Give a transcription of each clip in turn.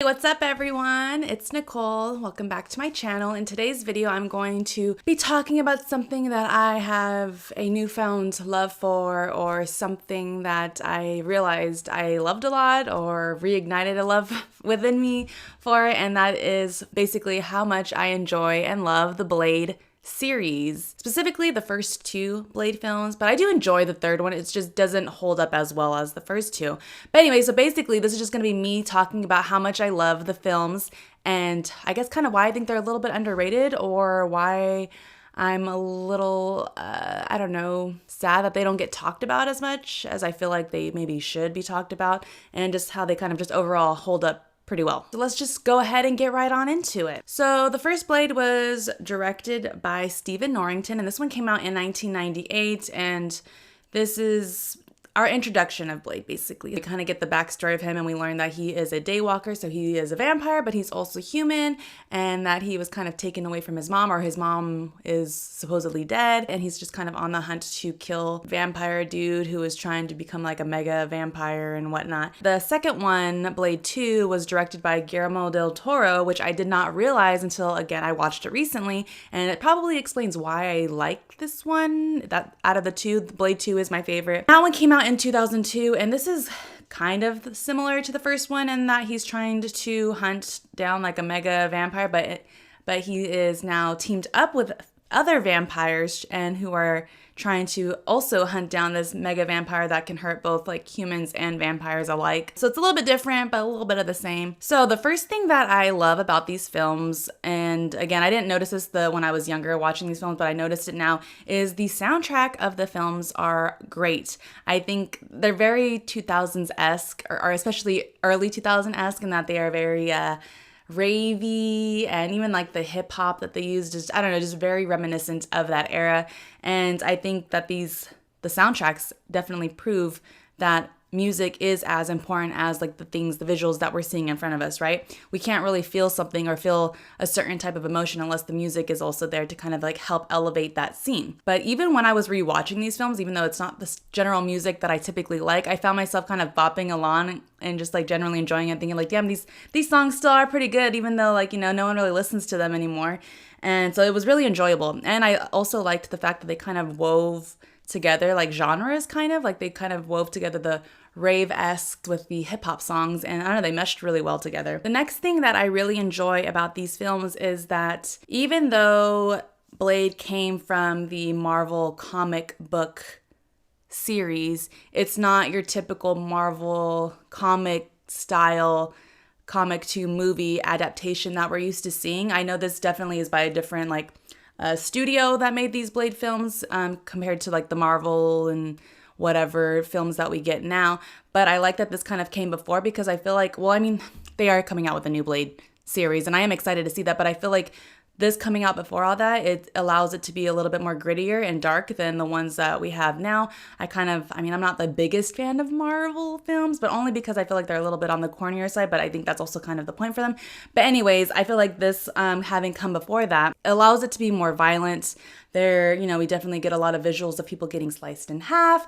Hey, what's up everyone? It's Nicole. Welcome back to my channel. In today's video, I'm going to be talking about something that I have a newfound love for, or something that I realized I loved a lot or reignited a love within me for, and that is basically how much I enjoy and love the Blade series, specifically the first two Blade films, but I do enjoy the third one. It just doesn't hold up as well as the first two. But anyway, so basically this is just going to be me talking about how much I love the films, and I guess kind of why I think they're a little bit underrated, or why I'm a little, I don't know, sad that they don't get talked about as much as I feel like they maybe should be talked about, and just how they kind of just overall hold up pretty well. So let's just go ahead and get right on into it. So the first Blade was directed by Stephen Norrington, and this one came out in 1998, and this is our introduction of Blade, basically. We kind of get the backstory of him, and we learn that he is a daywalker, so he is a vampire, but he's also human, and that he was kind of taken away from his mom, or his mom is supposedly dead, and he's just kind of on the hunt to kill vampire dude who is trying to become like a mega vampire and whatnot. The second one, Blade 2, was directed by Guillermo del Toro, which I did not realize until, again, I watched it recently, and it probably explains why I like this one. That out of the two, Blade 2 is my favorite. That one came out in 2002, and this is kind of similar to the first one in that he's trying to hunt down like a mega vampire, but he is now teamed up with other vampires and who are trying to also hunt down this mega vampire that can hurt both like humans and vampires alike. So it's a little bit different, but a little bit of the same. So the first thing that I love about these films, and again, I didn't notice this when I was younger watching these films, but I noticed it now, is the soundtrack of the films are great. I think they're very 2000s-esque, or especially early 2000s-esque, in that they are very ravey, and even like the hip hop that they use, just I don't know, just very reminiscent of that era. And I think that the soundtracks definitely prove that music is as important as like the visuals that we're seeing in front of us, right? We can't really feel something or feel a certain type of emotion unless the music is also there to kind of like help elevate that scene. But even when I was rewatching these films, even though it's not the general music that I typically like, I found myself kind of bopping along and just like generally enjoying it, thinking like, damn, these songs still are pretty good, even though like, you know, no one really listens to them anymore. And so it was really enjoyable. And I also liked the fact that they kind of wove together like genres, kind of like they kind of wove together the rave-esque with the hip-hop songs, and I don't know, they meshed really well together. The next thing that I really enjoy about these films is that even though Blade came from the Marvel comic book series, it's not your typical Marvel comic style comic to movie adaptation that we're used to seeing. I know this definitely is by a different like studio that made these Blade films compared to like the Marvel and whatever films that we get now. But I like that this kind of came before, because I feel like, well, I mean, they are coming out with a new Blade series, and I am excited to see that, but I feel like this coming out before all that, it allows it to be a little bit more grittier and dark than the ones that we have now. I'm not the biggest fan of Marvel films, but only because I feel like they're a little bit on the cornier side, but I think that's also kind of the point for them. But anyways, I feel like this, having come before that, allows it to be more violent. There, you know, we definitely get a lot of visuals of people getting sliced in half,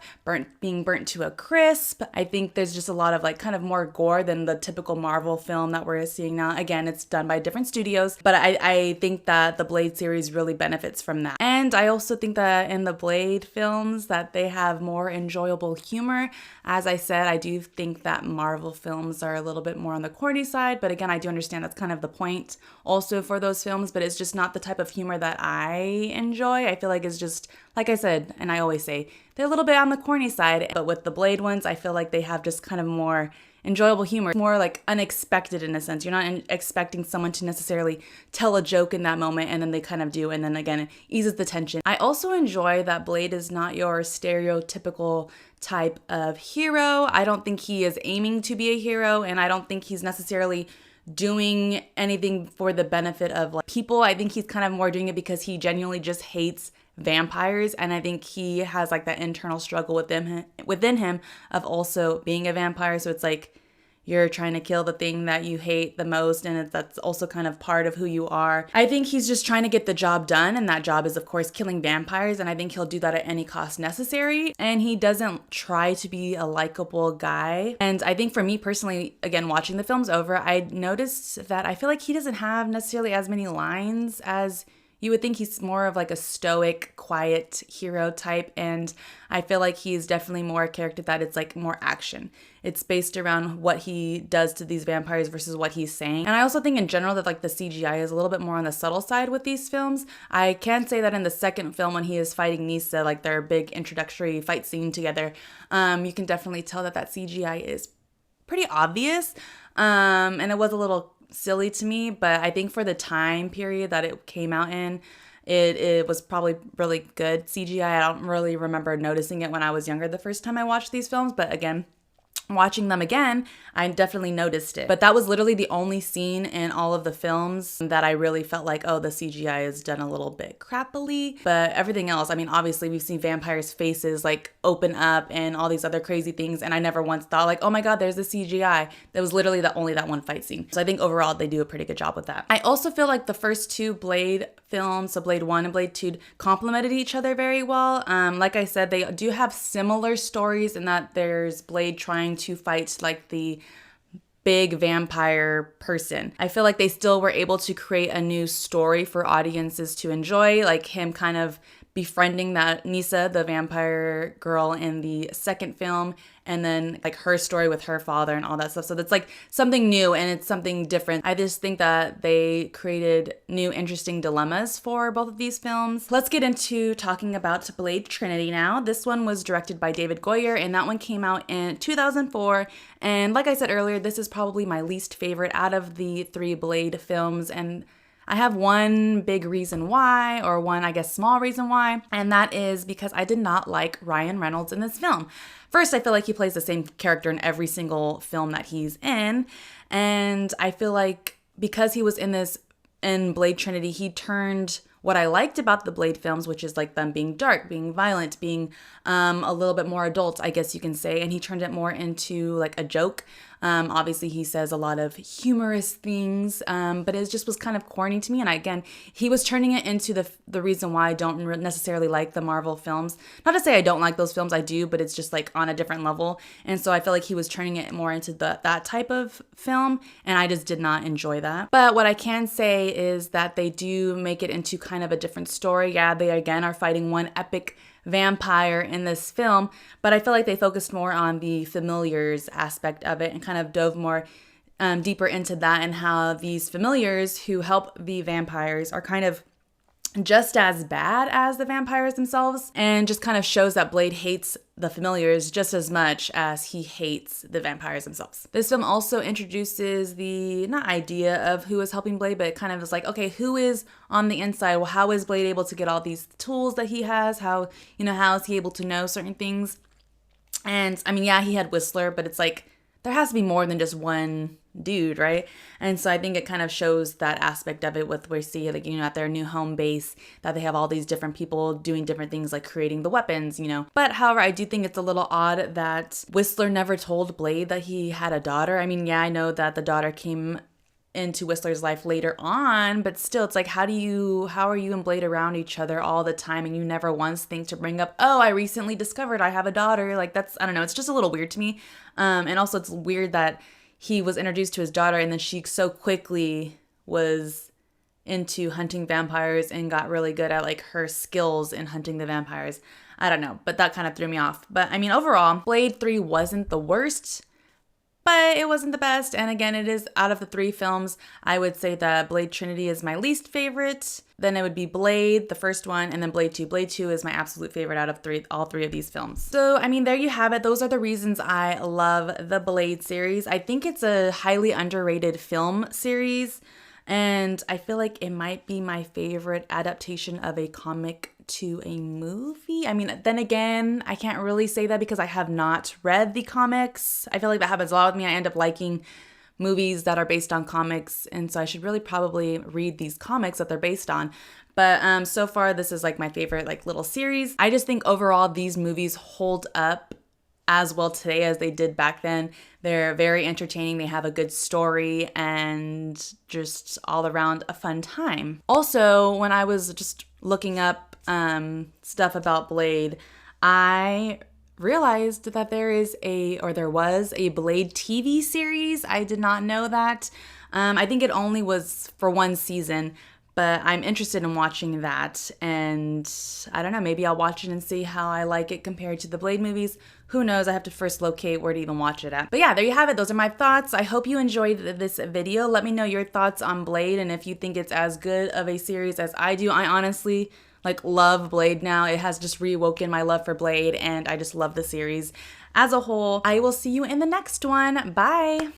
being burnt to a crisp. I think there's just a lot of like kind of more gore than the typical Marvel film that we're seeing now. Again, it's done by different studios, but I think that the Blade series really benefits from that. And I also think that in the Blade films that they have more enjoyable humor. As I said, I do think that Marvel films are a little bit more on the corny side, but again, I do understand that's kind of the point also for those films, but it's just not the type of humor that I enjoy. I feel like it's just, like I said, and I always say, they're a little bit on the corny side, but with the Blade ones, I feel like they have just kind of more enjoyable humor, more like unexpected in a sense. You're not expecting someone to necessarily tell a joke in that moment, and then they kind of do, and then again, it eases the tension. I also enjoy that Blade is not your stereotypical type of hero. I don't think he is aiming to be a hero, and I don't think he's necessarily doing anything for the benefit of like people. I think he's kind of more doing it because he genuinely just hates vampires, and I think he has like that internal struggle within him of also being a vampire. So it's like, you're trying to kill the thing that you hate the most, and that's also kind of part of who you are. I think he's just trying to get the job done, and that job is, of course, killing vampires, and I think he'll do that at any cost necessary. And he doesn't try to be a likable guy. And I think for me personally, again, watching the films over, I noticed that I feel like he doesn't have necessarily as many lines as you would think. He's more of like a stoic, quiet hero type, and I feel like he's definitely more a character that it's like more action. It's based around what he does to these vampires versus what he's saying. And I also think in general that like the CGI is a little bit more on the subtle side with these films. I can say that in the second film when he is fighting Nisa, like their big introductory fight scene together, you can definitely tell that CGI is pretty obvious. And it was a little silly to me, but I think for the time period that it came out in, it was probably really good CGI. I don't really remember noticing it when I was younger the first time I watched these films, but again, watching them again, I definitely noticed it. But that was literally the only scene in all of the films that I really felt like, oh, the CGI is done a little bit crappily. But everything else, I mean, obviously we've seen vampires' faces like open up and all these other crazy things, and I never once thought like, oh my god, there's the CGI. That was literally only that one fight scene. So I think overall they do a pretty good job with that. I also feel like the first two Blade films, so Blade 1 and Blade 2, complemented each other very well. Like I said, they do have similar stories in that there's Blade trying to fight like the big vampire person. I feel like they still were able to create a new story for audiences to enjoy, like him kind of befriending that Nisa, the vampire girl in the second film, and then like her story with her father and all that stuff. So that's like something new and it's something different. I just think that they created new interesting dilemmas for both of these films. Let's get into talking about Blade Trinity now. This one was directed by David Goyer, and that one came out in 2004. And like I said earlier, this is probably my least favorite out of the three Blade films, and I have one big reason why, or one, I guess, small reason why, and that is because I did not like Ryan Reynolds in this film. First, I feel like he plays the same character in every single film that he's in, and I feel like because he was in Blade Trinity, he turned what I liked about the Blade films, which is like them being dark, being violent, being a little bit more adult, I guess you can say, and he turned it more into like a joke. Obviously, he says a lot of humorous things, but it just was kind of corny to me. And again, he was turning it into the reason why I don't necessarily like the Marvel films. Not to say I don't like those films, I do, but it's just like on a different level. And so I feel like he was turning it more into that type of film, and I just did not enjoy that. But what I can say is that they do make it into kind of a different story. Yeah, they again are fighting one epic vampire in this film, but I feel like they focused more on the familiars aspect of it and kind of dove more deeper into that, and how these familiars who help the vampires are kind of just as bad as the vampires themselves, and just kind of shows that Blade hates the familiars just as much as he hates the vampires themselves. This film also introduces the, not idea of who is helping Blade, but it kind of is like, okay, who is on the inside? Well, how is Blade able to get all these tools that he has? How is he able to know certain things? And I mean, yeah, he had Whistler, but it's like, there has to be more than just one dude, right? And so I think it kind of shows that aspect of it with where you see like, at their new home base, that they have all these different people doing different things like creating the weapons, But however, I do think it's a little odd that Whistler never told Blade that he had a daughter. I mean, yeah, I know that the daughter came into Whistler's life later on, but still, it's like, how are you and Blade around each other all the time, and you never once think to bring up, oh, I recently discovered I have a daughter? Like, that's, I don't know, it's just a little weird to me. And also it's weird that he was introduced to his daughter and then she so quickly was into hunting vampires and got really good at like her skills in hunting the vampires. I don't know, but that kind of threw me off. But I mean, overall, Blade 3 wasn't the worst, but it wasn't the best. And again, it is out of the three films, I would say that Blade Trinity is my least favorite. Then it would be Blade, the first one, and then Blade 2. Blade 2 is my absolute favorite out of all three of these films. So, I mean, there you have it. Those are the reasons I love the Blade series. I think it's a highly underrated film series, and I feel like it might be my favorite adaptation of a comic to a movie. I mean, then again, I can't really say that because I have not read the comics. I feel like that happens a lot with me. I end up liking movies that are based on comics, and so I should really probably read these comics that they're based on. But so far, this is like my favorite like little series. I just think overall these movies hold up as well today as they did back then. They're very entertaining. They have a good story and just all around a fun time. Also, when I was just looking up stuff about Blade, I realized that there was a Blade TV series. I did not know that. I think it only was for one season, but I'm interested in watching that. And I don't know, maybe I'll watch it and see how I like it compared to the Blade movies. Who knows? I have to first locate where to even watch it at. But yeah, there you have it. Those are my thoughts. I hope you enjoyed this video. Let me know your thoughts on Blade and if you think it's as good of a series as I do. I honestly love Blade now. It has just reawoken my love for Blade, and I just love the series as a whole. I will see you in the next one. Bye.